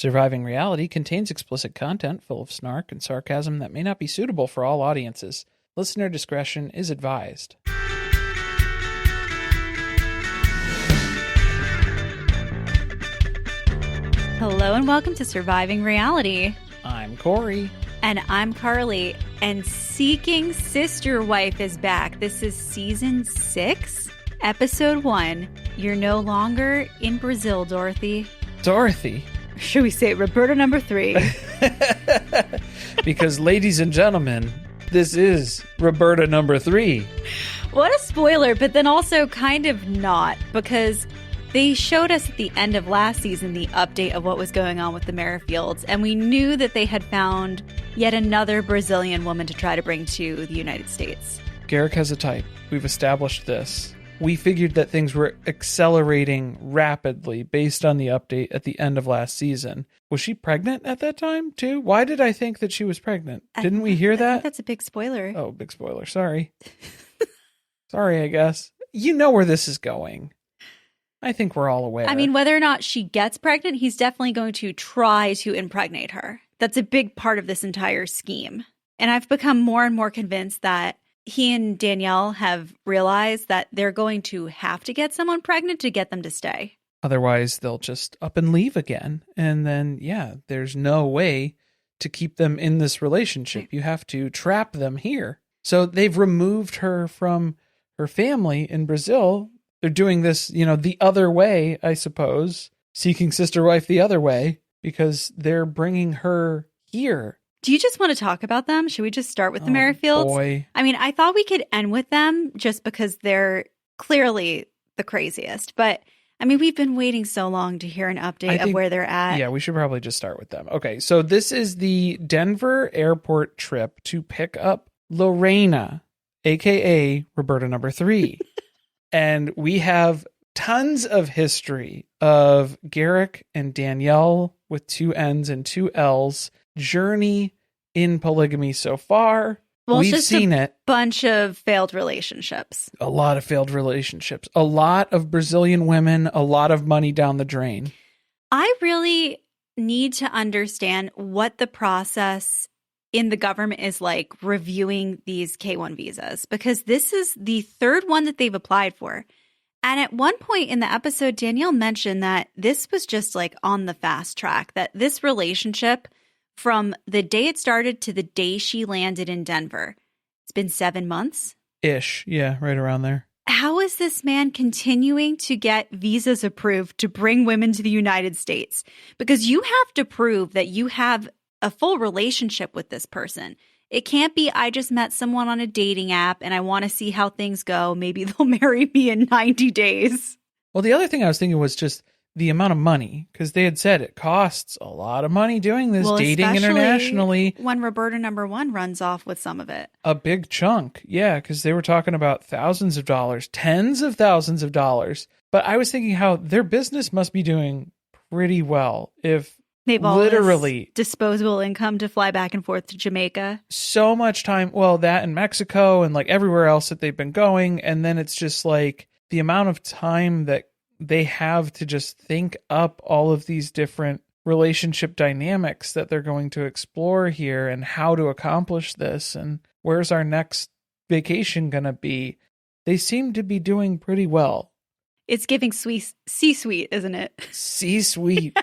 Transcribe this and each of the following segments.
Surviving Reality contains explicit content full of snark and sarcasm that may not be suitable for all audiences. Listener discretion is advised. Hello and welcome to Surviving Reality. I'm Corey. And I'm Carly. And Seeking Sister Wife is back. This is season 6, episode 1. You're no longer in Brazil, Dorothy. Dorothy? Should we say Roberta number 3? Because, ladies and gentlemen, this is Roberta number 3. What a spoiler, but then also kind of not, because they showed us at the end of last season the update of what was going on with the Merrifields, and we knew that they had found yet another Brazilian woman to try to bring to the United States. Garrick has a type. We've established this. We figured that things were accelerating rapidly based on the update at the end of last season. Was she pregnant at that time, too? Why did I think that she was pregnant? Didn't we hear that? I think that's a big spoiler. Oh, big spoiler. Sorry. Sorry, I guess. You know where this is going. I think we're all aware. I mean, whether or not she gets pregnant, he's definitely going to try to impregnate her. That's a big part of this entire scheme. And I've become more and more convinced that he and Dannielle have realized that they're going to have to get someone pregnant to get them to stay. Otherwise, they'll just up and leave again. And then, yeah, there's no way to keep them in this relationship. You have to trap them here. So they've removed her from her family in Brazil. They're doing this, the other way, I suppose. Seeking Sister Wife the other way, because they're bringing her here. Do you just want to talk about them? Should we just start with the Merrifields? Boy. I mean, I thought we could end with them just because they're clearly the craziest. But, I mean, we've been waiting so long to hear an update of where they're at. Yeah, we should probably just start with them. Okay, so this is the Denver airport trip to pick up Lorrana, a.k.a. Roberta number 3. And we have tons of history of Garrick and Dannielle with 2 N's and 2 L's journey in polygamy so far. Well, we've seen it. Bunch of failed relationships. A lot of failed relationships. A lot of Brazilian women. A lot of money down the drain. I really need to understand what the process in the government is like reviewing these K-1 visas, because this is the 3rd one that they've applied for. And at one point in the episode, Dannielle mentioned that this was just like on the fast track, that this relationship from the day it started to the day she landed in Denver, it's been 7 months. Ish. Yeah, right around there. How is this man continuing to get visas approved to bring women to the United States? Because you have to prove that you have a full relationship with this person. It can't be, I just met someone on a dating app and I want to see how things go. Maybe they'll marry me in 90 days. Well, the other thing I was thinking was just the amount of money, because they had said it costs a lot of money doing this, dating internationally. When Roberta number 1 runs off with some of it. A big chunk. Yeah, because they were talking about thousands of dollars, tens of thousands of dollars. But I was thinking how their business must be doing pretty well if they've all literally disposable income to fly back and forth to Jamaica. So much time. Well, that in Mexico and like everywhere else that they've been going. And then it's just like the amount of time that they have to just think up all of these different relationship dynamics that they're going to explore here and how to accomplish this and where's our next vacation going to be. They seem to be doing pretty well. It's giving C-suite, isn't it? C-suite.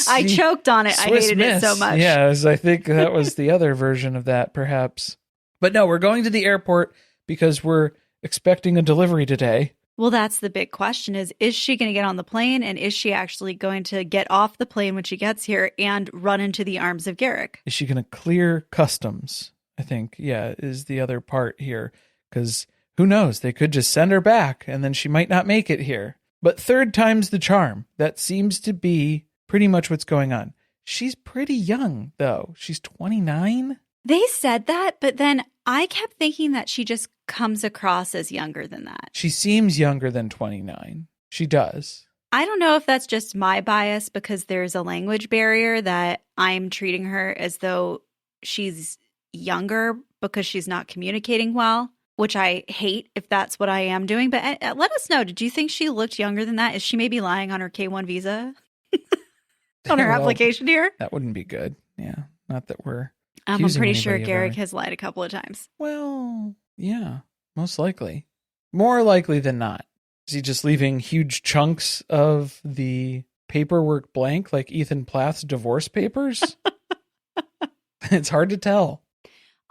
I choked on it. Swiss I hated miss. it so much. Yeah, I think that was the other version of that, perhaps. But no, we're going to the airport because we're expecting a delivery today. Well, that's the big question is she going to get on the plane, and is she actually going to get off the plane when she gets here and run into the arms of Garrick? Is she going to clear customs? I think, yeah, is the other part here. Because who knows? They could just send her back, and then she might not make it here. But 3rd time's the charm. That seems to be pretty much what's going on. She's pretty young, though. She's 29. They said that, but then I kept thinking that she just comes across as younger than that. She seems younger than 29. She does. I don't know if that's just my bias because there's a language barrier that I'm treating her as though she's younger because she's not communicating well, which I hate if that's what I am doing. But let us know. Did you think she looked younger than that? Is she maybe lying on her K-1 visa? on her Well, application here. That wouldn't be good. Yeah. Not that we're I'm accusing pretty sure anybody of Garrick anything. has lied a couple of times. Well, yeah, most likely. More likely than not. Is he just leaving huge chunks of the paperwork blank like Ethan Plath's divorce papers? It's hard to tell.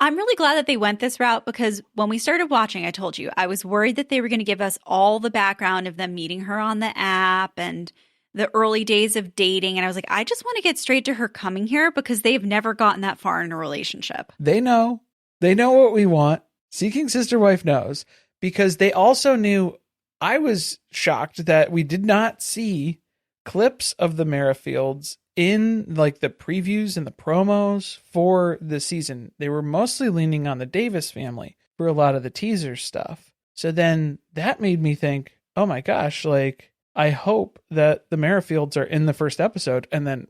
I'm really glad that they went this route because when we started watching, I told you, I was worried that they were going to give us all the background of them meeting her on the app and the early days of dating. And I was like, I just want to get straight to her coming here because they've never gotten that far in a relationship. They know. They know what we want. Seeking Sister Wife knows because they also knew. I was shocked that we did not see clips of the Merrifields in like the previews and the promos for the season. They were mostly leaning on the Davis family for a lot of the teaser stuff. So then that made me think, oh my gosh, like I hope that the Merrifields are in the first episode. And then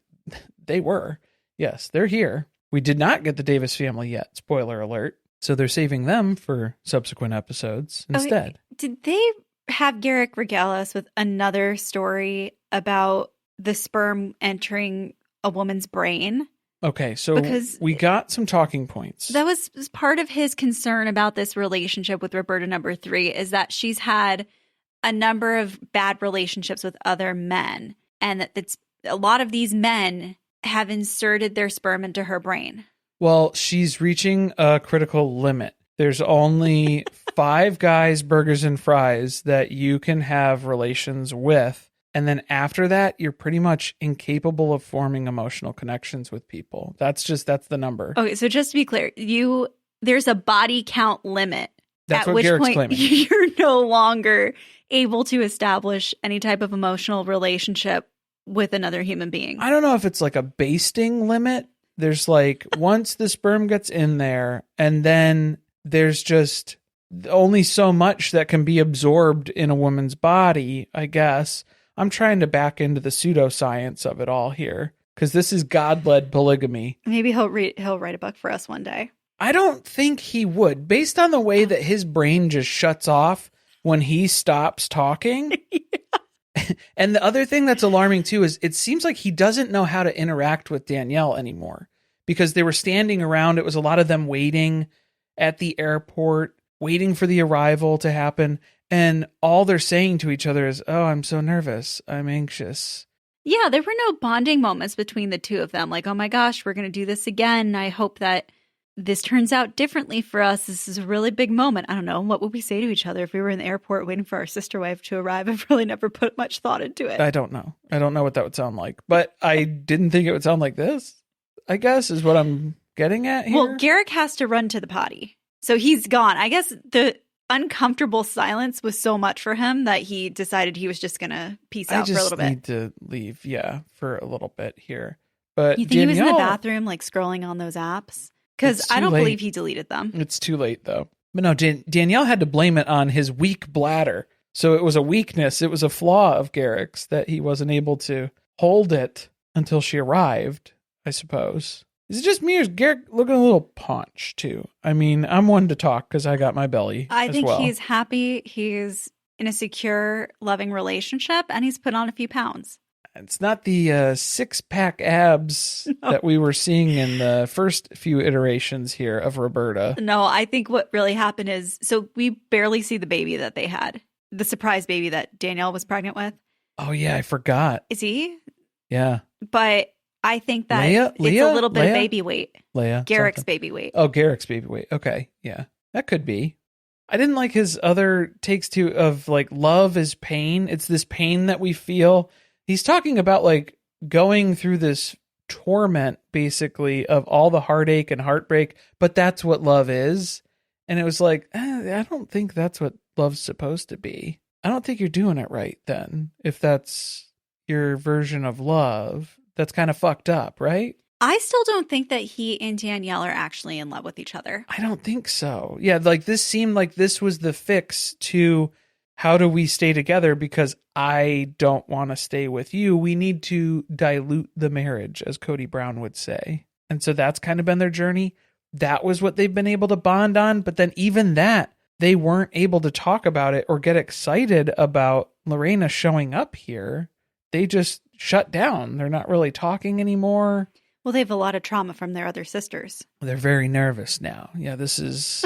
they were. Yes, they're here. We did not get the Davis family yet. Spoiler alert. So they're saving them for subsequent episodes instead. Okay. Did they have Garrick regale us with another story about the sperm entering a woman's brain? Okay, so Because we got some talking points. That was part of his concern about this relationship with Roberta number 3 is that she's had a number of bad relationships with other men and that it's a lot of these men have inserted their sperm into her brain. Well, she's reaching a critical limit. There's only 5 guys, burgers, and fries that you can have relations with. And then after that, you're pretty much incapable of forming emotional connections with people. That's the number. Okay, so just to be clear, there's a body count limit. That's at what which Garrick's point claiming. you're no longer able to establish any type of emotional relationship with another human being. I don't know if it's like a basting limit. There's like once the sperm gets in there and then there's just only so much that can be absorbed in a woman's body, I guess. I'm trying to back into the pseudoscience of it all here because this is God-led polygamy. Maybe he'll write a book for us one day. I don't think he would, based on the way that his brain just shuts off when he stops talking. And the other thing that's alarming too is it seems like he doesn't know how to interact with Dannielle anymore because they were standing around. It was a lot of them waiting at the airport, waiting for the arrival to happen. And all they're saying to each other is, oh, I'm so nervous. I'm anxious. Yeah, there were no bonding moments between the two of them. Like, oh my gosh, we're going to do this again. I hope that this turns out differently for us. This is a really big moment. I don't know. What would we say to each other if we were in the airport waiting for our sister wife to arrive? I've really never put much thought into it. I don't know. I don't know what that would sound like. But I didn't think it would sound like this, I guess, is what I'm getting at here. Well, Garrick has to run to the potty. So he's gone. I guess the uncomfortable silence was so much for him that he decided he was just going to peace out for a little bit. I just need to leave, for a little bit here. But you think he was in the bathroom, like scrolling on those apps? Because I don't believe he deleted them. It's too late, though. But no, Dannielle had to blame it on his weak bladder. So it was a weakness. It was a flaw of Garrick's that he wasn't able to hold it until she arrived, I suppose. Is it just me or is Garrick looking a little paunched, too? I mean, I'm one to talk because I got my belly I think well. He's happy. He's in a secure, loving relationship, and he's put on a few pounds. It's not the six-pack abs that we were seeing in the first few iterations here of Roberta. No, I think what really happened is, so we barely see the baby that they had. The surprise baby that Dannielle was pregnant with. Oh, yeah, I forgot. Is he? Yeah. But I think that it's a little bit of baby weight. Garrick's baby weight. Oh, Garrick's baby weight. Okay, yeah. That could be. I didn't like his other takes too of like love is pain. It's this pain that we feel. He's talking about like going through this torment basically of all the heartache and heartbreak, but that's what love is. And it was like, I don't think that's what love's supposed to be. I don't think you're doing it right then. If that's your version of love, that's kind of fucked up, right? I still don't think that he and Dannielle are actually in love with each other. I don't think so. Yeah, like this seemed like this was the fix to how do we stay together because I don't want to stay with you. We need to dilute the marriage, as Cody Brown would say. And so that's kind of been their journey. That was what they've been able to bond on. But then even that, they weren't able to talk about it or get excited about Lorrana showing up here they just shut down. They're not really talking anymore. Well, they have a lot of trauma from their other sisters. They're very nervous now. Yeah, this is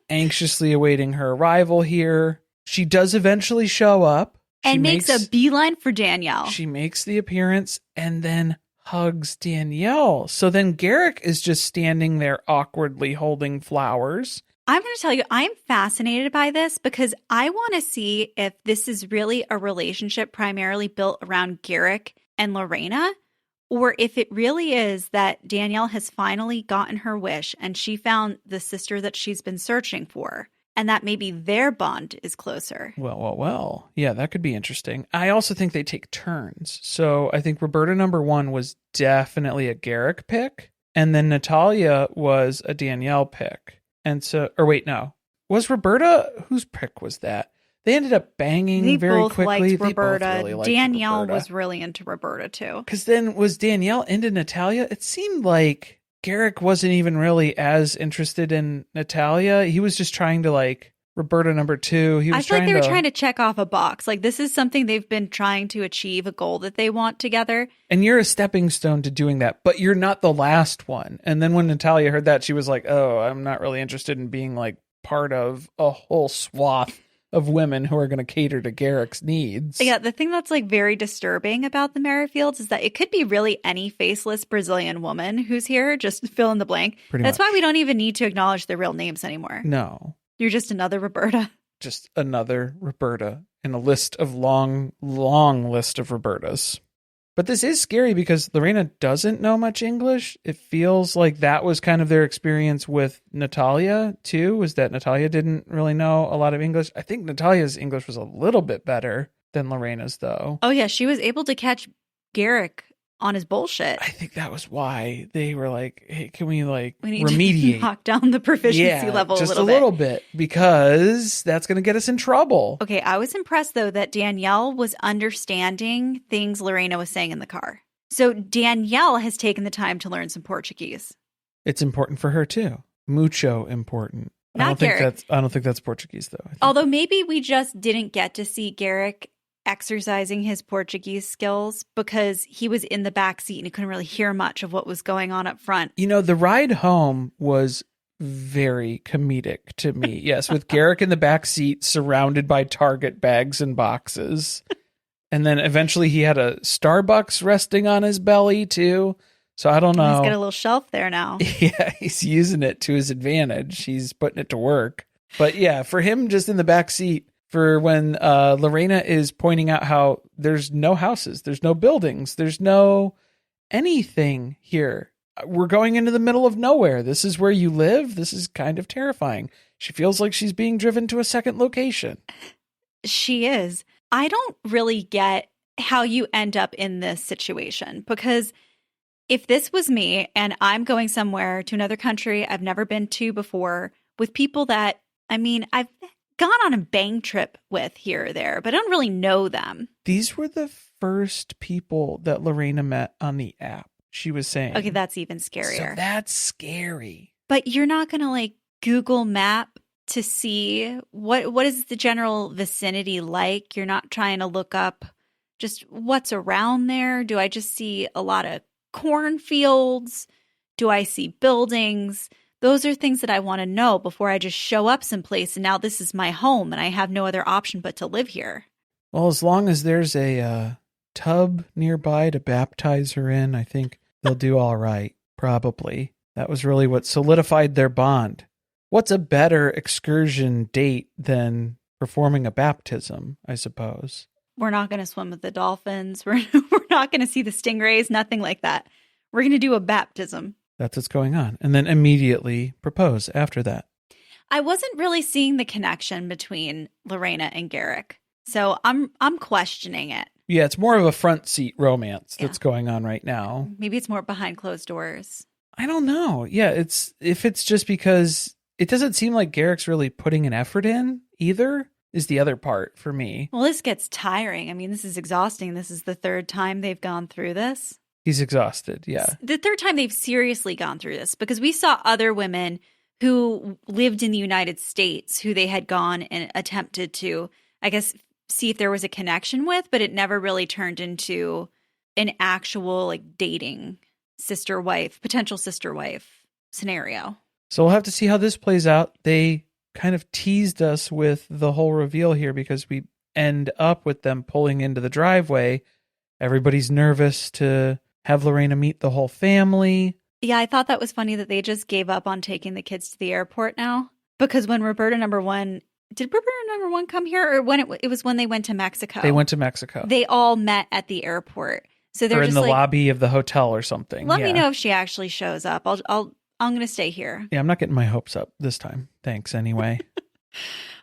anxiously awaiting her arrival here. She does eventually show up. And makes a beeline for Dannielle. She makes the appearance and then hugs Dannielle. So then Garrick is just standing there awkwardly holding flowers. I'm going to tell you, I'm fascinated by this because I want to see if this is really a relationship primarily built around Garrick and Lorrana, or if it really is that Dannielle has finally gotten her wish and she found the sister that she's been searching for, and that maybe their bond is closer. Well. Yeah, that could be interesting. I also think they take turns. So I think Roberta #1 was definitely a Garrick pick, and then Natalia was a Dannielle pick. And so, or wait, no. Was Roberta, whose pick was that? They ended up banging very quickly. They both Roberta. Really liked Dannielle Roberta. was really into Roberta too. Because then was Dannielle into Natalia? It seemed like Garrick wasn't even really as interested in Natalia. He was just trying to like Roberta #2. He was I feel like they were trying to check off a box. Like this is something they've been trying to achieve, a goal that they want together. And you're a stepping stone to doing that, but you're not the last one. And then when Natalia heard that, she was like, oh, I'm not really interested in being like part of a whole swath of women who are going to cater to Garrick's needs. Yeah, the thing that's like very disturbing about the Merrifields is that it could be really any faceless Brazilian woman who's here, just fill in the blank. That's why we don't even need to acknowledge their real names anymore. No. You're just another Roberta. Just another Roberta in a list of long list of Robertas. But this is scary because Lorrana doesn't know much English. It feels like that was kind of their experience with Natalia, too, was that Natalia didn't really know a lot of English. I think Natalia's English was a little bit better than Lorrana's, though. Oh, yeah. She was able to catch Garrick on his bullshit. I think that was why they were like, hey, can we need remediate? To knock down the proficiency level just a little bit, because that's going to get us in trouble. Okay, I was impressed, though, that Dannielle was understanding things Lorrana was saying in the car. So Dannielle has taken the time to learn some Portuguese. It's important for her, too. Mucho important. Not Garrick. I don't think that's Portuguese, though. Although maybe we just didn't get to see Garrick exercising his Portuguese skills because he was in the back seat and he couldn't really hear much of what was going on up front. You know, the ride home was very comedic to me. Yes, with Garrick in the back seat surrounded by Target bags and boxes. And then eventually he had a Starbucks resting on his belly too. So I don't know. He's got a little shelf there now. Yeah, he's using it to his advantage. He's putting it to work. But yeah, for him just in the back seat, for when Lorrana is pointing out how there's no houses, there's no buildings, there's no anything here. We're going into the middle of nowhere. This is where you live. This is kind of terrifying. She feels like she's being driven to a second location. She is. I don't really get how you end up in this situation, because if this was me and I'm going somewhere to another country I've never been to before with people that, I mean, I've gone on a bang trip with here or there, but I don't really know them. These were the first people that Lorrana met on the app, she was saying. Okay, that's even scarier. So that's scary. But you're not going to like Google Map to see what is the general vicinity like. You're not trying to look up just what's around there. Do I just see a lot of cornfields? Do I see buildings? Those are things that I want to know before I just show up someplace and now this is my home and I have no other option but to live here. Well, as long as there's a tub nearby to baptize her in, I think they'll do all right, probably. That was really what solidified their bond. What's a better excursion date than performing a baptism, I suppose? We're not going to swim with the dolphins. We're not going to see the stingrays, nothing like that. We're going to do a baptism. That's what's going on. And then immediately propose after that. I wasn't really seeing the connection between Lorrana and Garrick. So I'm questioning it. Yeah, it's more of a front seat romance that's going on right now. Maybe it's more behind closed doors. I don't know. Yeah, if it's just because it doesn't seem like Garrick's really putting an effort in either, is the other part for me. Well, this gets tiring. I mean, this is exhausting. This is the third time they've gone through this. He's exhausted, yeah. The third time they've seriously gone through this, because we saw other women who lived in the United States who they had gone and attempted to, I guess, see if there was a connection with, but it never really turned into an actual like dating potential sister wife scenario. So we'll have to see how this plays out. They kind of teased us with the whole reveal here because we end up with them pulling into the driveway. Everybody's nervous to have Lorrana meet the whole family. Yeah, I thought that was funny that they just gave up on taking the kids to the airport now. Because when Roberta number one come here, or when it was when they went to Mexico? They went to Mexico. They all met at the airport. So they're or in just the like, lobby of the hotel or something. Let me know if she actually shows up. I'm going to stay here. Yeah, I'm not getting my hopes up this time. Thanks anyway.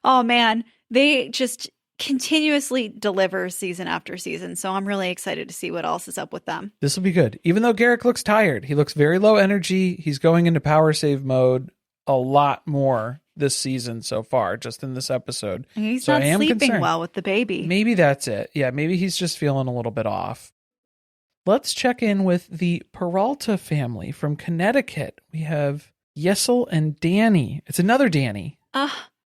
Oh man, they just continuously deliver season after season. So I'm really excited to see what else is up with them. This will be good. Even though Garrick looks tired, he looks very low energy. He's going into power save mode a lot more this season so far, just in this episode. He's not sleeping well with the baby. Maybe that's it. Yeah, maybe he's just feeling a little bit off. Let's check in with the Peralta family from Connecticut. We have Yessel and Dani. It's another Dani.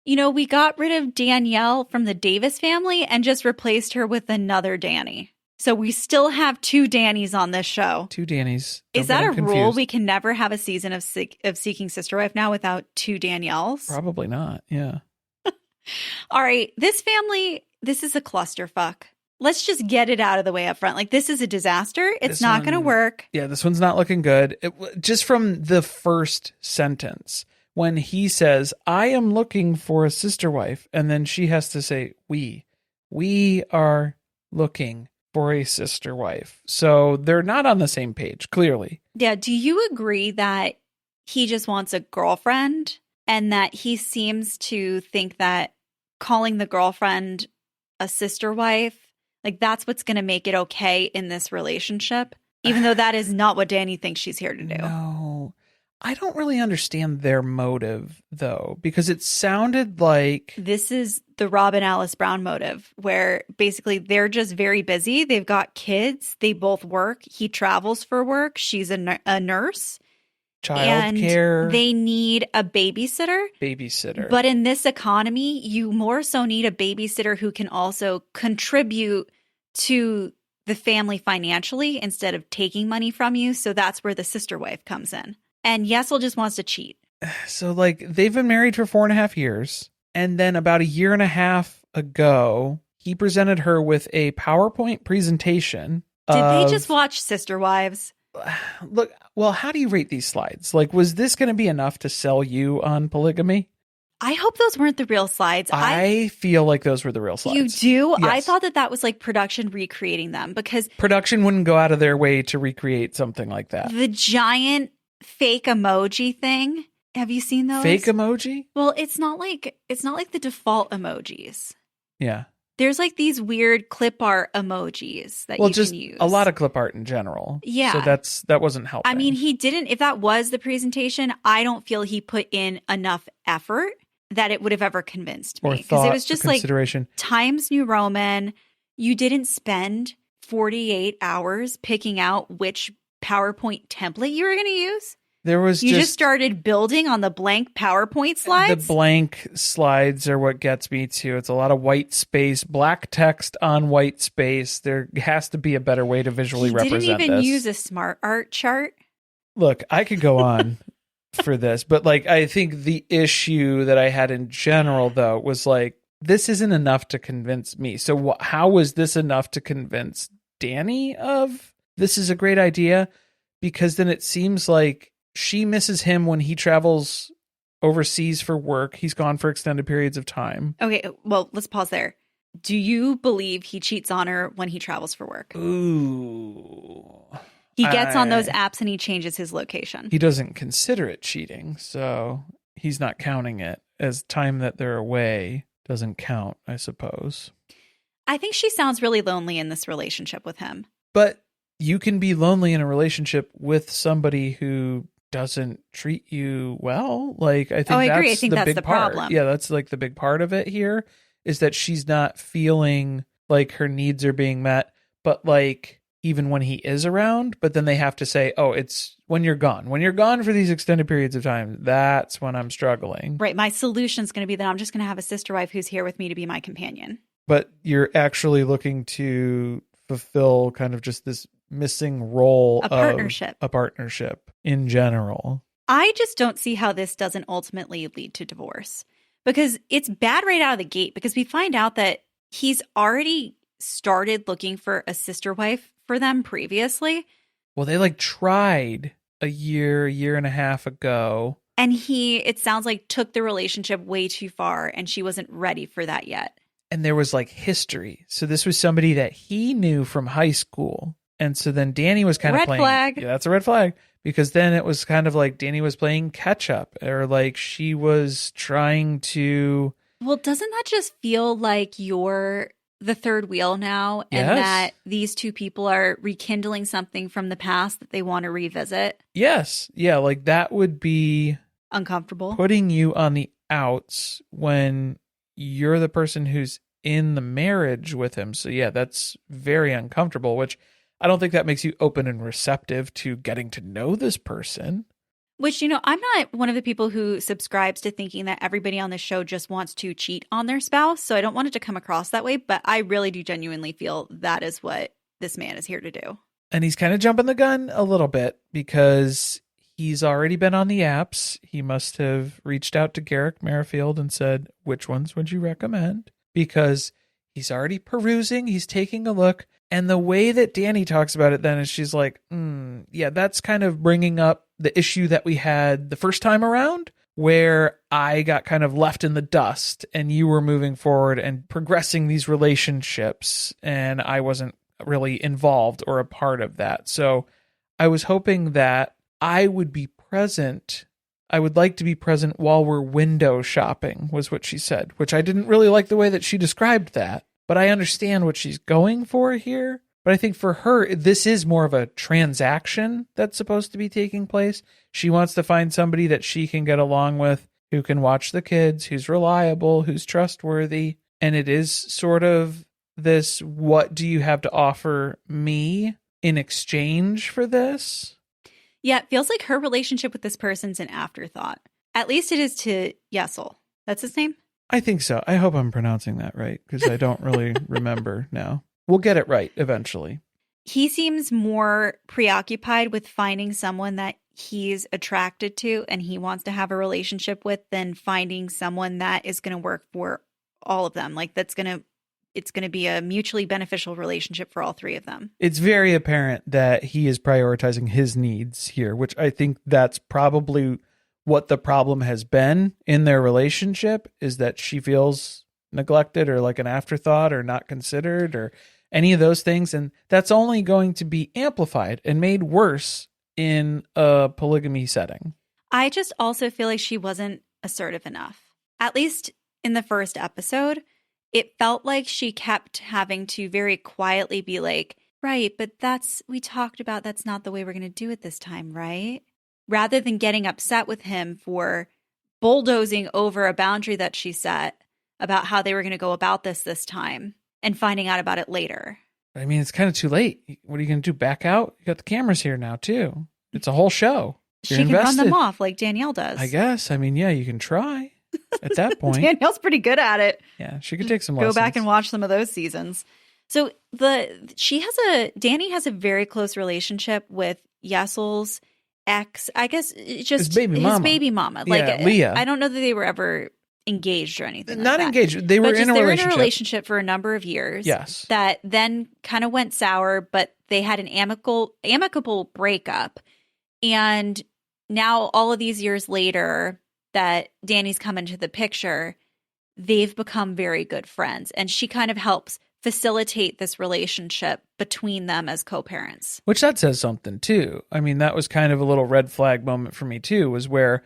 We got rid of Dannielle from the Davis family and just replaced her with another Dani. So we still have two Danis on this show. Two Danis. Is that a rule? We can never have a season of Seeking Sister Wife now without two Dannielles? Probably not. Yeah. All right. This family, this is a clusterfuck. Let's just get it out of the way up front. Like, this is a disaster. It's not going to work. Yeah, this one's not looking good. Just from the first sentence, when he says, I am looking for a sister wife, and then she has to say, we are looking for a sister wife. So they're not on the same page, clearly. Yeah. Do you agree that he just wants a girlfriend and that he seems to think that calling the girlfriend a sister wife, like that's what's going to make it okay in this relationship, even though that is not what Dani thinks she's here to do? No, I don't really understand their motive, though, because it sounded like this is the Robin Alice Brown motive, where basically they're just very busy. They've got kids. They both work. He travels for work. She's a nurse. Childcare. They need a babysitter. But in this economy, you more so need a babysitter who can also contribute to the family financially instead of taking money from you. So that's where the sister wife comes in. And Yessel just wants to cheat. So, like, they've been married for 4.5 years. And then about a year and a half ago, he presented her with a PowerPoint presentation. Did they just watch Sister Wives? Look, well, how do you rate these slides? Like, was this going to be enough to sell you on polygamy? I hope those weren't the real slides. I feel like those were the real slides. You do? Yes. I thought that was like production recreating them, because production wouldn't go out of their way to recreate something like that. The giant fake emoji thing. Have you seen those? Fake emoji? Well, it's not like the default emojis. Yeah. There's like these weird clip art emojis that you can use. A lot of clip art in general. Yeah. So that wasn't helping. I mean, he didn't, if that was the presentation, I don't feel he put in enough effort that it would have ever convinced me. Because it was just like Times New Roman. You didn't spend 48 hours picking out which PowerPoint template you were going to use. You just started building on the blank PowerPoint slides? The blank slides are what gets me too. It's a lot of white space, black text on white space. There has to be a better way to visually represent this. Didn't even use a smart art chart. Look, I could go on for this, but like, I think the issue that I had in general, though, was like, this isn't enough to convince me. So how was this enough to convince Dani of this is a great idea? Because then it seems like she misses him when he travels overseas for work. He's gone for extended periods of time. Okay, well, let's pause there. Do you believe he cheats on her when he travels for work? Ooh. He gets on those apps and he changes his location. He doesn't consider it cheating, so he's not counting it as time that they're away. Doesn't count, I suppose. I think she sounds really lonely in this relationship with him. But you can be lonely in a relationship with somebody who doesn't treat you well. Like, I think I agree. I think that's the problem. Yeah, that's like the big part of it here, is that she's not feeling like her needs are being met, but like even when he is around, but then they have to say, oh, it's when you're gone. When you're gone for these extended periods of time, that's when I'm struggling. Right. My solution is going to be that I'm just going to have a sister wife who's here with me to be my companion. But you're actually looking to fulfill kind of just this missing role A of partnership. a partnership in general. I just don't see how this doesn't ultimately lead to divorce, because it's bad right out of the gate, because we find out that he's already started looking for a sister wife for them previously. Well, they like tried a year and a half ago. And he, it sounds like, took the relationship way too far, and she wasn't ready for that yet. And there was like history. So this was somebody that he knew from high school. And so then Dani was kind of playing. Red flag. Yeah, that's a red flag. Because then it was kind of like Dani was playing catch up, or like she was trying to. Well, doesn't that just feel like you're the third wheel now, and Yes. that these two people are rekindling something from the past that they want to revisit? Yes. Yeah. Like that would be Uncomfortable. putting you on the outs when you're the person who's in the marriage with him. So yeah, that's very uncomfortable, which I don't think that makes you open and receptive to getting to know this person. Which, you know, I'm not one of the people who subscribes to thinking that everybody on the show just wants to cheat on their spouse. So I don't want it to come across that way. But I really do genuinely feel that is what this man is here to do. And he's kind of jumping the gun a little bit because he's already been on the apps. He must have reached out to Garrick Merrifield and said, which ones would you recommend? Because he's already perusing, he's taking a look. And the way that Dani talks about it then is she's like, yeah, that's kind of bringing up the issue that we had the first time around, where I got kind of left in the dust and you were moving forward and progressing these relationships, and I wasn't really involved or a part of that. So I was hoping that I would be present. I would like to be present while we're window shopping, was what she said, which I didn't really like the way that she described that. But I understand what she's going for here. But I think for her, this is more of a transaction that's supposed to be taking place. She wants to find somebody that she can get along with, who can watch the kids, who's reliable, who's trustworthy. And it is sort of this, what do you have to offer me in exchange for this? Yeah, it feels like her relationship with this person's an afterthought. At least it is to Yessel. That's his name? I think so. I hope I'm pronouncing that right, because I don't really remember now. We'll get it right eventually. He seems more preoccupied with finding someone that he's attracted to and he wants to have a relationship with than finding someone that is going to work for all of them. Like it's going to be a mutually beneficial relationship for all three of them. It's very apparent that he is prioritizing his needs here, which I think that's probably what the problem has been in their relationship, is that she feels neglected or like an afterthought or not considered or any of those things. And that's only going to be amplified and made worse in a polygamy setting. I just also feel like she wasn't assertive enough. At least in the first episode, it felt like she kept having to very quietly be like, right, but we talked about that's not the way we're going to do it this time, right? Rather than getting upset with him for bulldozing over a boundary that she set about how they were going to go about this time and finding out about it later. I mean, it's kind of too late. What are you going to do? Back out? You got the cameras here now, too. It's a whole show. You're she can invested. run them off like Dannielle does. I guess. I mean, yeah, you can try at that point. Dannielle's pretty good at it. Yeah, she could take some Go lessons. back and watch some of those seasons. So Dani has a very close relationship with Yessel's ex. I guess it's just His baby mama. Like Yeah, Leah. I don't know that they were ever engaged or anything. Not like engaged. They were but in a they were relationship. in a relationship for a number of years. Yes. That then kind of went sour, but they had an amicable breakup. And now all of these years later that Dani's come into the picture, they've become very good friends. And she kind of helps facilitate this relationship between them as co-parents. Which that says something too. I mean, that was kind of a little red flag moment for me too, was where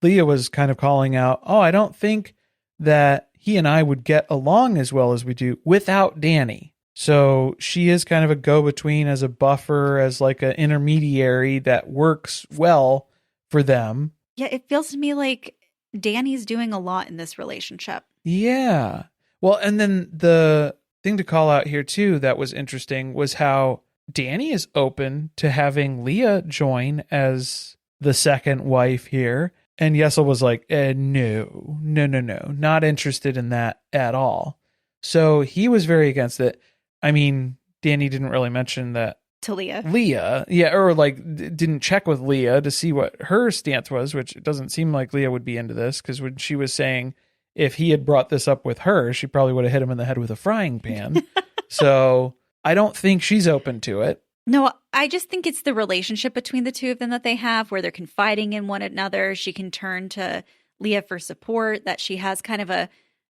Leah was kind of calling out, oh, I don't think that he and I would get along as well as we do without Dani. So she is kind of a go-between, as a buffer, as like an intermediary that works well for them. Yeah, it feels to me like Dani's doing a lot in this relationship. Yeah. Well, and then the thing to call out here too that was interesting was how Dani is open to having Leah join as the second wife here. And Yessel was like, no, not interested in that at all. So he was very against it. I mean, Dani didn't really mention that To Leah. Yeah, or like didn't check with Leah to see what her stance was, which it doesn't seem like Leah would be into this, because when she was saying if he had brought this up with her, she probably would have hit him in the head with a frying pan. So I don't think she's open to it. No, I just think it's the relationship between the two of them that they have, where they're confiding in one another. She can turn to Leah for support, that she has kind of I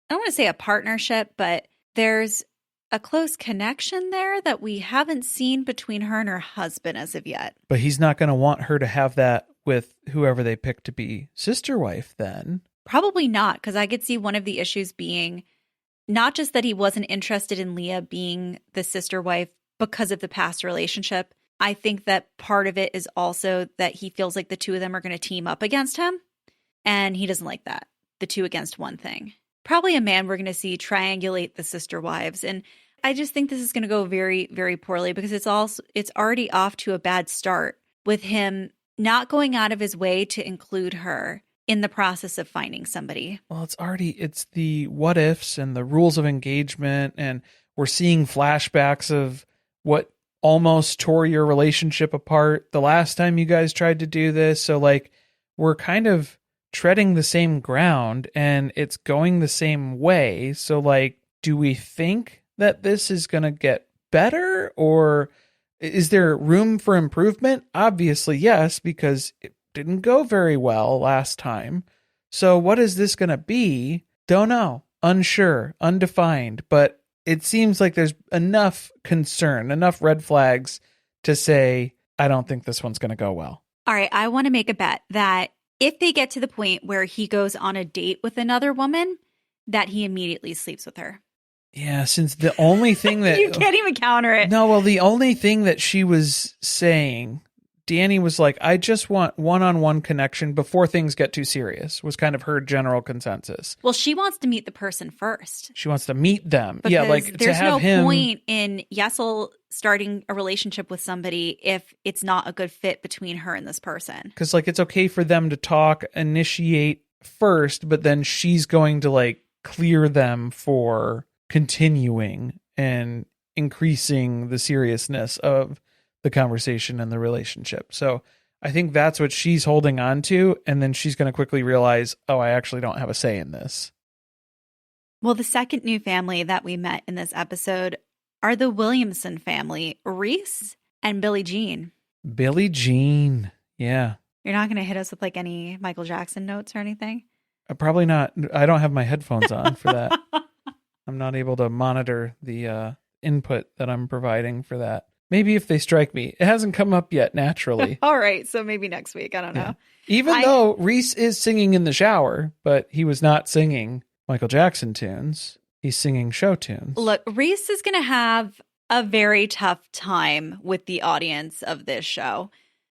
don't want to say a partnership, but there's a close connection there that we haven't seen between her and her husband as of yet. But he's not going to want her to have that with whoever they pick to be sister wife then. Probably not, because I could see one of the issues being not just that he wasn't interested in Leah being the sister wife because of the past relationship. I think that part of it is also that he feels like the two of them are going to team up against him, and he doesn't like that. The two against one thing. Probably a man we're going to see triangulate the sister wives. And I just think this is going to go very, very poorly, because it's already off to a bad start with him not going out of his way to include her in the process of finding somebody. Well, it's the what ifs and the rules of engagement, and we're seeing flashbacks of what almost tore your relationship apart the last time you guys tried to do this. So like, we're kind of treading the same ground and it's going the same way. So like, do we think that this is going to get better, or is there room for improvement? Obviously, yes, because it didn't go very well last time. So what is this going to be? Don't know. Unsure, undefined, but it seems like there's enough concern, enough red flags to say, I don't think this one's going to go well. All right, I want to make a bet that if they get to the point where he goes on a date with another woman, that he immediately sleeps with her. Yeah, since the only thing that... You can't even counter it. No, well, the only thing that she was saying, Dani was like, I just want one-on-one connection before things get too serious, was kind of her general consensus. Well, she wants to meet the person first. She wants to meet them. Because yeah, like there's to have no him... point in Yessel starting a relationship with somebody if it's not a good fit between her and this person. Because like, it's okay for them to talk, initiate first, but then she's going to like clear them for continuing and increasing the seriousness of the conversation and the relationship. So I think that's what she's holding on to. And then she's going to quickly realize, oh, I actually don't have a say in this. Well, the second new family that we met in this episode are the Williamson family, Reise and Billie Jean. Billie Jean. Yeah. You're not going to hit us with like any Michael Jackson notes or anything? Probably not. I don't have my headphones on for that. I'm not able to monitor the input that I'm providing for that. Maybe if they strike me. It hasn't come up yet naturally. All right. So maybe next week. I don't know. Even though Reise is singing in the shower, but he was not singing Michael Jackson tunes. He's singing show tunes. Look, Reise is going to have a very tough time with the audience of this show,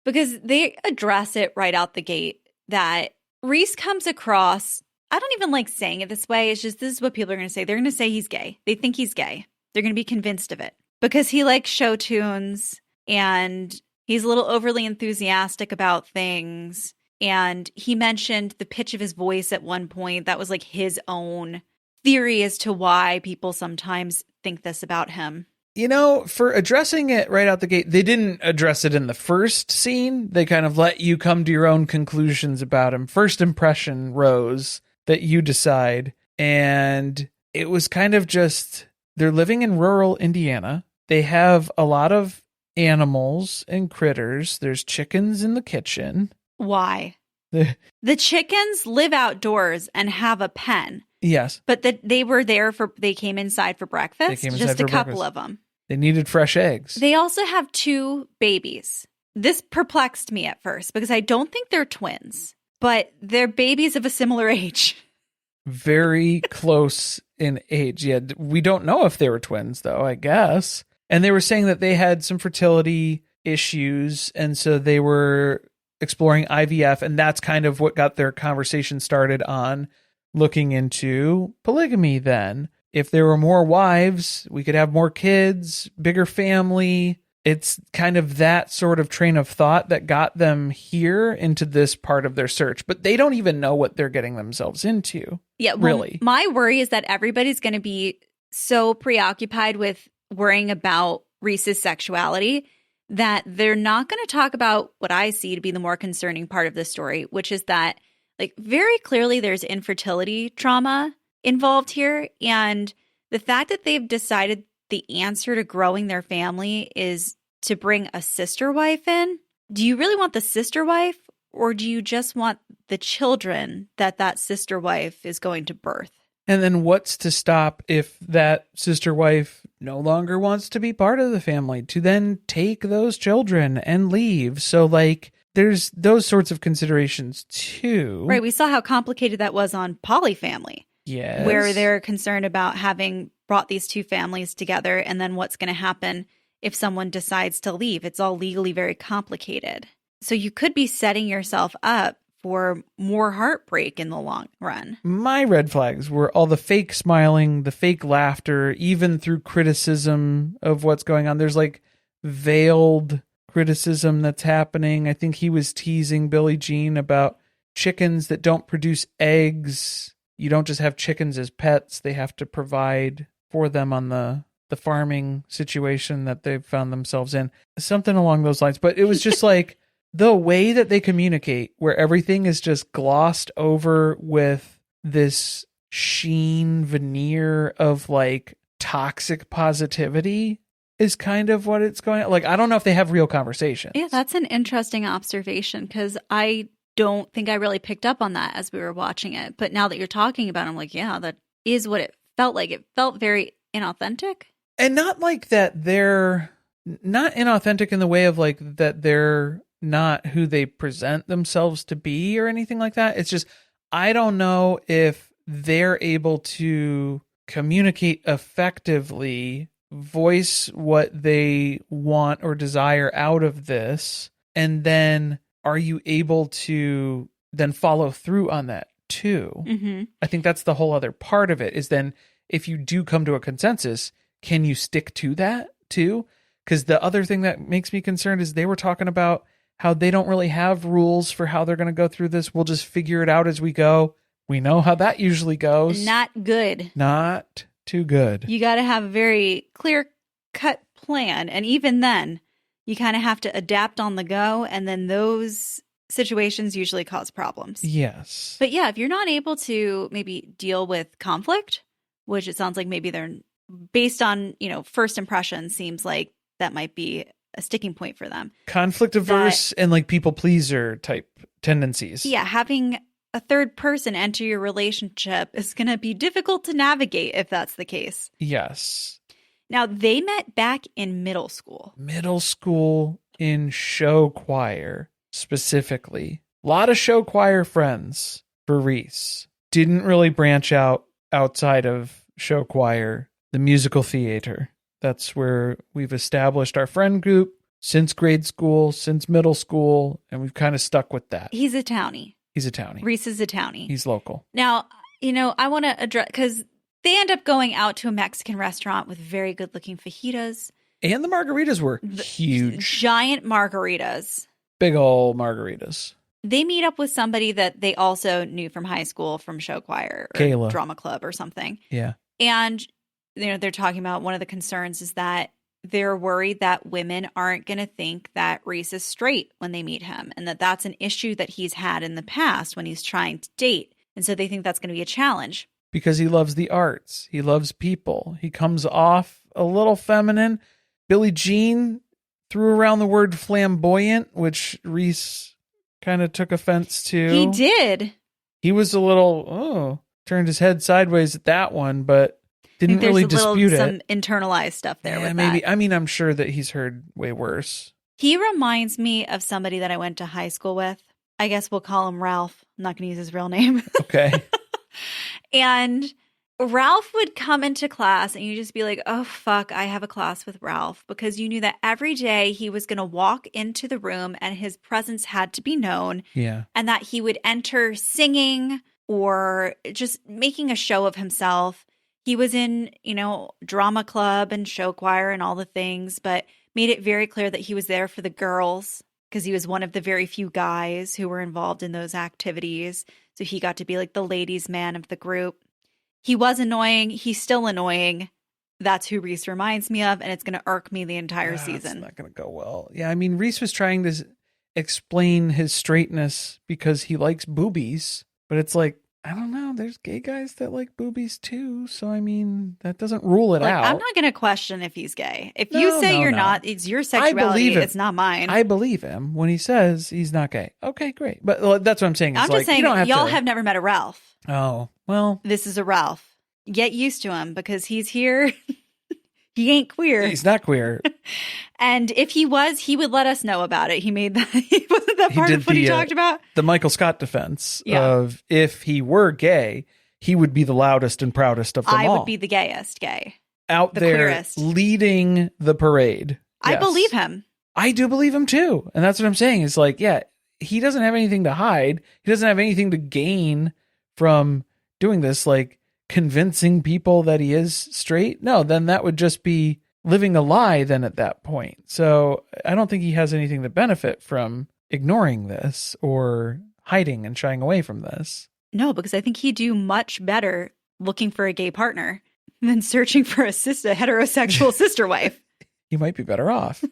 because they address it right out the gate that Reise comes across, I don't even like saying it this way, it's just this is what people are going to say. They're going to say he's gay. They think he's gay. They're going to be convinced of it because he likes show tunes and he's a little overly enthusiastic about things. And he mentioned the pitch of his voice at one point. That was like his own theory as to why people sometimes think this about him. You know, for addressing it right out the gate, they didn't address it in the first scene. They kind of let you come to your own conclusions about him. First impression, Rose, that you decide. And it was kind of just, they're living in rural Indiana. They have a lot of animals and critters. There's chickens in the kitchen. Why? The chickens live outdoors and have a pen. Yes. But they came inside for breakfast. Just a couple of them. They needed fresh eggs. They also have 2 babies. This perplexed me at first because I don't think they're twins, but they're babies of a similar age. Very close in age. Yeah. We don't know if they were twins though, I guess. And they were saying that they had some fertility issues. And so they were exploring IVF. And that's kind of what got their conversation started on looking into polygamy then. If there were more wives, we could have more kids, bigger family. It's kind of that sort of train of thought that got them here into this part of their search. But they don't even know what they're getting themselves into. Yeah, well, really. My worry is that everybody's going to be so preoccupied with worrying about Reise's sexuality that they're not going to talk about what I see to be the more concerning part of this story, which is that, like, very clearly there's infertility trauma involved here. And the fact that they've decided the answer to growing their family is to bring a sister wife in. Do you really want the sister wife, or do you just want the children that sister wife is going to birth? And then what's to stop if that sister wife no longer wants to be part of the family to then take those children and leave? So, like, there's those sorts of considerations too. Right. We saw how complicated that was on Polyfamily. Yes. Where they're concerned about having brought these two families together and then what's going to happen if someone decides to leave. It's all legally very complicated. So you could be setting yourself up for more heartbreak in the long run. My red flags were all the fake smiling, the fake laughter, even through criticism of what's going on. There's like veiled criticism that's happening. I think he was teasing Billie Jean about chickens that don't produce eggs. You don't just have chickens as pets. They have to provide for them on the farming situation that they've found themselves in. Something along those lines. But it was just like the way that they communicate, where everything is just glossed over with this sheen veneer of like toxic positivity, is kind of what it's going on. Like, I don't know if they have real conversations. Yeah, that's an interesting observation, because I don't think I really picked up on that as we were watching it. But now that you're talking about it, I'm like, yeah, that is what it felt like. It felt very inauthentic. And not like that they're not inauthentic in the way of like that they're not who they present themselves to be or anything like that. It's just, I don't know if they're able to communicate effectively, voice what they want or desire out of this, and then are you able to then follow through on that too? Mm-hmm. I think that's the whole other part of it, is then if you do come to a consensus, can you stick to that too? Because the other thing that makes me concerned is they were talking about how they don't really have rules for how they're going to go through this. We'll just figure it out as we go. We know how that usually goes. Not good. Not too good. You got to have a very clear-cut plan. And even then, you kind of have to adapt on the go. And then those situations usually cause problems. Yes. But yeah, if you're not able to maybe deal with conflict, which it sounds like maybe they're, based on, first impression, seems like that might be a sticking point for them. Conflict averse and like people pleaser type tendencies. Yeah, having a third person enter your relationship is going to be difficult to navigate if that's the case. Yes. Now, they met back in middle school. Middle school in show choir, specifically. A lot of show choir friends for Reise. Didn't really branch out outside of show choir, the musical theater. That's where we've established our friend group since grade school, since middle school, and we've kind of stuck with that. He's a townie. He's a townie. Reise is a townie. He's local. Now, I want to address, because they end up going out to a Mexican restaurant with very good-looking fajitas. And the margaritas were huge. Giant margaritas. Big ol' margaritas. They meet up with somebody that they also knew from high school, from show choir or Kayla. drama club or something. Yeah. And, they're talking about one of the concerns is that they're worried that women aren't going to think that Reise is straight when they meet him, and that that's an issue that he's had in the past when he's trying to date. And so they think that's going to be a challenge. Because he loves the arts. He loves people. He comes off a little feminine. Billie Jean threw around the word flamboyant, which Reise kind of took offense to. He did. He was a little, turned his head sideways at that one, but didn't really dispute it. Some internalized stuff there with maybe. that. I mean, I'm sure that he's heard way worse. He reminds me of somebody that I went to high school with. I guess we'll call him Ralph. I'm not going to use his real name. Okay. And Ralph would come into class and you just be like, oh, fuck, I have a class with Ralph, because you knew that every day he was going to walk into the room and his presence had to be known. Yeah. And that he would enter singing or just making a show of himself. He was in, drama club and show choir and all the things, but made it very clear that he was there for the girls, because he was one of the very few guys who were involved in those activities. So he got to be like the ladies' man of the group. He was annoying. He's still annoying. that's who Reese reminds me of, and it's going to irk me the entire season. It's not going to go well. Yeah, I mean, Reese was trying to explain his straightness because he likes boobies, but it's like, I don't know. There's gay guys that like boobies too. So, I mean, that doesn't rule it out. I'm not going to question if he's gay. If you say you're not, it's your sexuality. It's not mine. I believe him when he says he's not gay. Okay, great. But that's what I'm saying. I'm just saying, y'all have never met a Ralph. Oh, well. This is a Ralph. Get used to him because he's here. He ain't queer. He's not queer. And if he was, he would let us know about it. He made that. Wasn't that part of what he talked about? The Michael Scott defense of if he were gay, he would be the loudest and proudest of them all. I would be the gayest gay. Out there queerest. Leading the parade. I believe him. I do believe him too. And that's what I'm saying. It's like, yeah, he doesn't have anything to hide. He doesn't have anything to gain from doing this. Like, convincing people that he is straight? No, then that would just be living a lie then at that point. So I don't think he has anything to benefit from ignoring this or hiding and shying away from this. No, because I think he'd do much better looking for a gay partner than searching for a heterosexual sister wife. He might be better off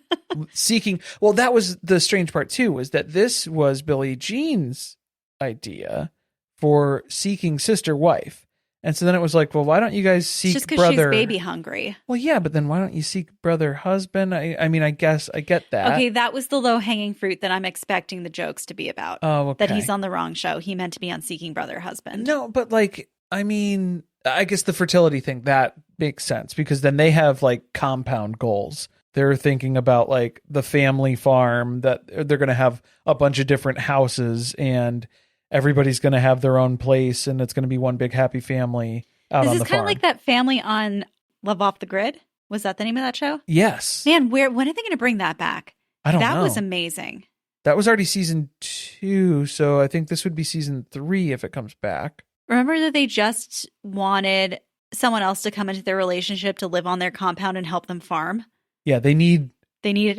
seeking. Well, that was the strange part too, was that this was Billie Jean's idea for seeking sister wife. And so then it was like, well, why don't you guys seek just brother? Just because she's baby hungry. Well, yeah, but then why don't you seek brother husband? I mean, I guess I get that. Okay, that was the low-hanging fruit that I'm expecting the jokes to be about. Oh, okay. That he's on the wrong show. He meant to be on Seeking Brother Husband. No, but like, I mean, I guess the fertility thing, that makes sense because then they have like compound goals. They're thinking about like the family farm that they're going to have a bunch of different houses and everybody's going to have their own place and it's going to be one big happy family out on the farm. This is kind of like that family on Love Off the Grid. Was that the name of that show? Yes. Man, when are they going to bring that back? I don't know. That was amazing. That was already season 2, so I think this would be season 3 if it comes back. Remember that they just wanted someone else to come into their relationship to live on their compound and help them farm? Yeah, they needed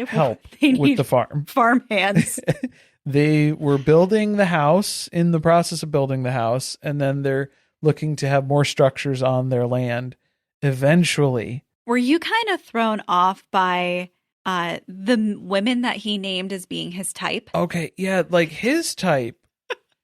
help with the farm. Farm hands. They were building the house, in the process of building the house, and then they're looking to have more structures on their land eventually. Were you kind of thrown off by the women that he named as being his type? Okay, yeah, like his type.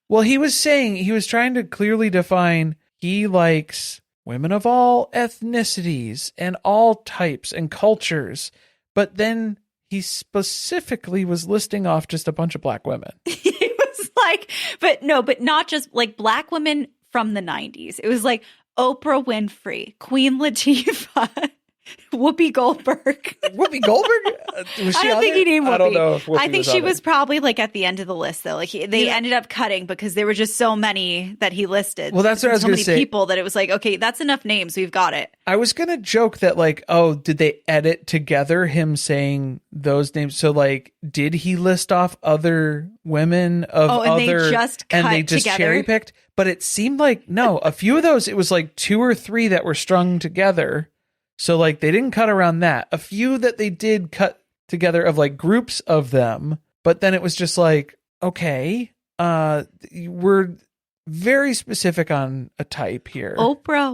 Well, he was trying to clearly define he likes women of all ethnicities and all types and cultures, but then he specifically was listing off just a bunch of black women. He was like, but not just like black women from the 90s. It was like Oprah Winfrey, Queen Latifah, Whoopi Goldberg. Whoopi Goldberg? Was she I don't think he named Whoopi. I don't know if Whoopi I think she was probably like at the end of the list though. Like they ended up cutting because there were just so many that he listed. Well, that's what I was going to say. So many people that it was like, okay, that's enough names. We've got it. I was going to joke that like, oh, did they edit together him saying those names? So like, did he list off other women of and they just together? Cherry picked? But it seemed like, no, a few of those, it was like 2 or 3 that were strung together. So like they didn't cut around that. A few that they did cut together of like groups of them, but then it was just like, okay, we're very specific on a type here. Oprah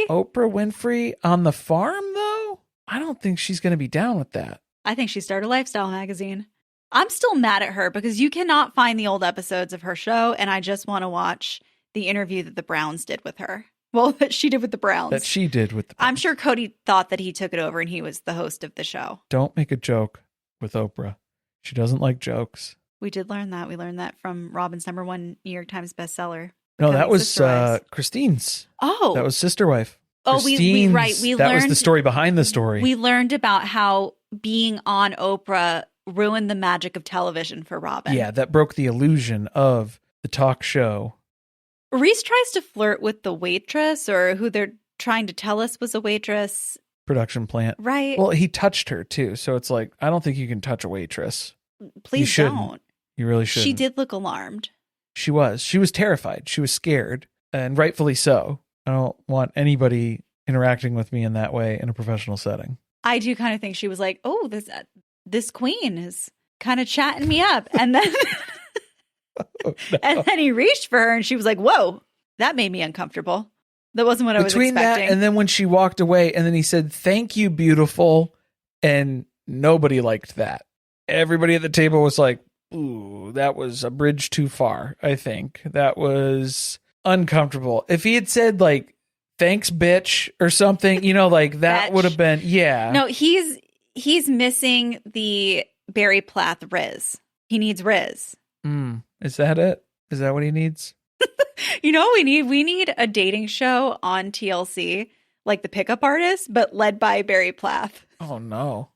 Winfrey on the farm though? I don't think she's going to be down with that. I think she started a lifestyle magazine. I'm still mad at her because you cannot find the old episodes of her show, and I just want to watch the interview that the Browns did with her. Well, that she did with the Browns. I'm sure Cody thought that he took it over and he was the host of the show. Don't make a joke with Oprah. She doesn't like jokes. We did learn that. We learned that from Robin's #1 New York Times bestseller. No, that was Christine's. Oh. That was Sister Wife. Oh, we learned. That was the story behind the story. We learned about how being on Oprah ruined the magic of television for Robin. Yeah, that broke the illusion of the talk show. Reese tries to flirt with the waitress, or who they're trying to tell us was a waitress. Production plant. Right. Well, he touched her too. So it's like, I don't think you can touch a waitress. Please don't. You really shouldn't. She did look alarmed. She was. She was terrified. She was scared, and rightfully so. I don't want anybody interacting with me in that way in a professional setting. I do kind of think she was like, oh, this queen is kind of chatting me up. And then... Oh, no. And then he reached for her and she was like, whoa, that made me uncomfortable. That wasn't what I was expecting. Between that and then when she walked away and then he said, "Thank you, beautiful." And nobody liked that. Everybody at the table was like, "Ooh, that was a bridge too far." I think that was uncomfortable. If he had said like, "Thanks, bitch," or something, like that would have been, yeah. No, he's missing the Barry Plath Riz. He needs Riz. Is that it? Is that what he needs? You know what we need? We need a dating show on TLC, like The Pickup Artist, but led by Barry Plath. Oh, no.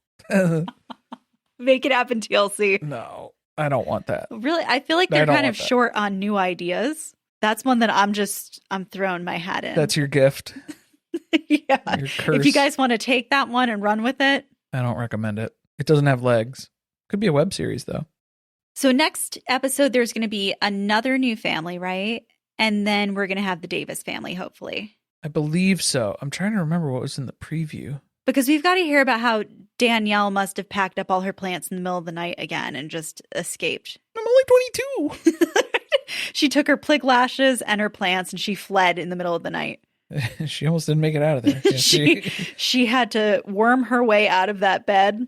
Make it happen, TLC. No, I don't want that. Really? I feel like they're kind of short on new ideas. That's one that I'm throwing my hat in. That's your gift. Yeah. Your curse. If you guys want to take that one and run with it. I don't recommend it. It doesn't have legs. Could be a web series, though. So next episode, there's going to be another new family, right? And then we're going to have the Davis family, hopefully. I believe so. I'm trying to remember what was in the preview. Because we've got to hear about how Dannielle must have packed up all her plants in the middle of the night again and just escaped. I'm only 22. She took her plig lashes and her plants and she fled in the middle of the night. She almost didn't make it out of there. Yeah, she had to worm her way out of that bed.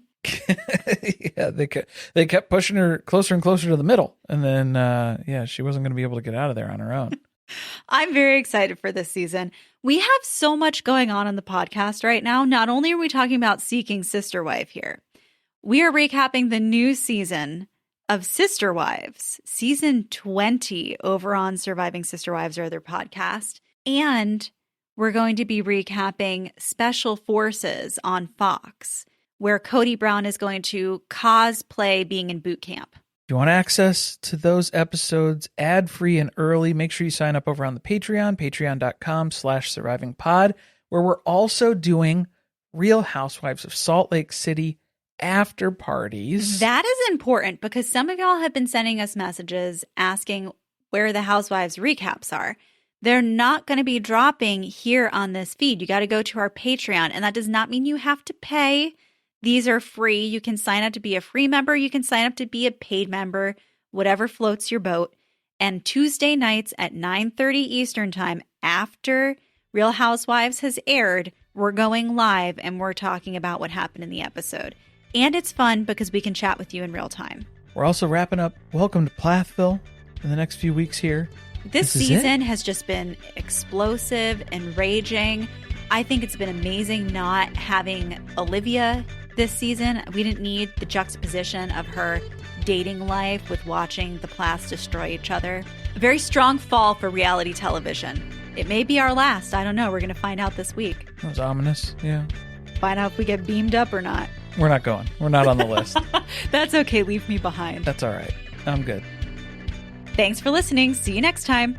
Yeah, they kept pushing her closer and closer to the middle. And then, she wasn't going to be able to get out of there on her own. I'm very excited for this season. We have so much going on the podcast right now. Not only are we talking about Seeking Sister Wife here, we are recapping the new season of Sister Wives, season 20 over on Surviving Sister Wives or Other podcast. And we're going to be recapping Special Forces on Fox, where Cody Brown is going to cosplay being in boot camp. If you want access to those episodes ad-free and early, make sure you sign up over on the Patreon, patreon.com/survivingpod, where we're also doing Real Housewives of Salt Lake City after parties. That is important because some of y'all have been sending us messages asking where the Housewives recaps are. They're not going to be dropping here on this feed. You got to go to our Patreon, and that does not mean you have to pay. These are free. You can sign up to be a free member. You can sign up to be a paid member, whatever floats your boat. And Tuesday nights at 9:30 Eastern time, after Real Housewives has aired, we're going live and we're talking about what happened in the episode. And it's fun because we can chat with you in real time. We're also wrapping up Welcome to Plathville in the next few weeks here. This season has just been explosive and raging. I think it's been amazing not having Olivia this season. We didn't need the juxtaposition of her dating life with watching the Plaths destroy each other. A very strong fall for reality television. It may be our last. I don't know. We're going to find out this week. That was ominous. Yeah. Find out if we get beamed up or not. We're not going. We're not on the list. That's okay. Leave me behind. That's all right. I'm good. Thanks for listening. See you next time.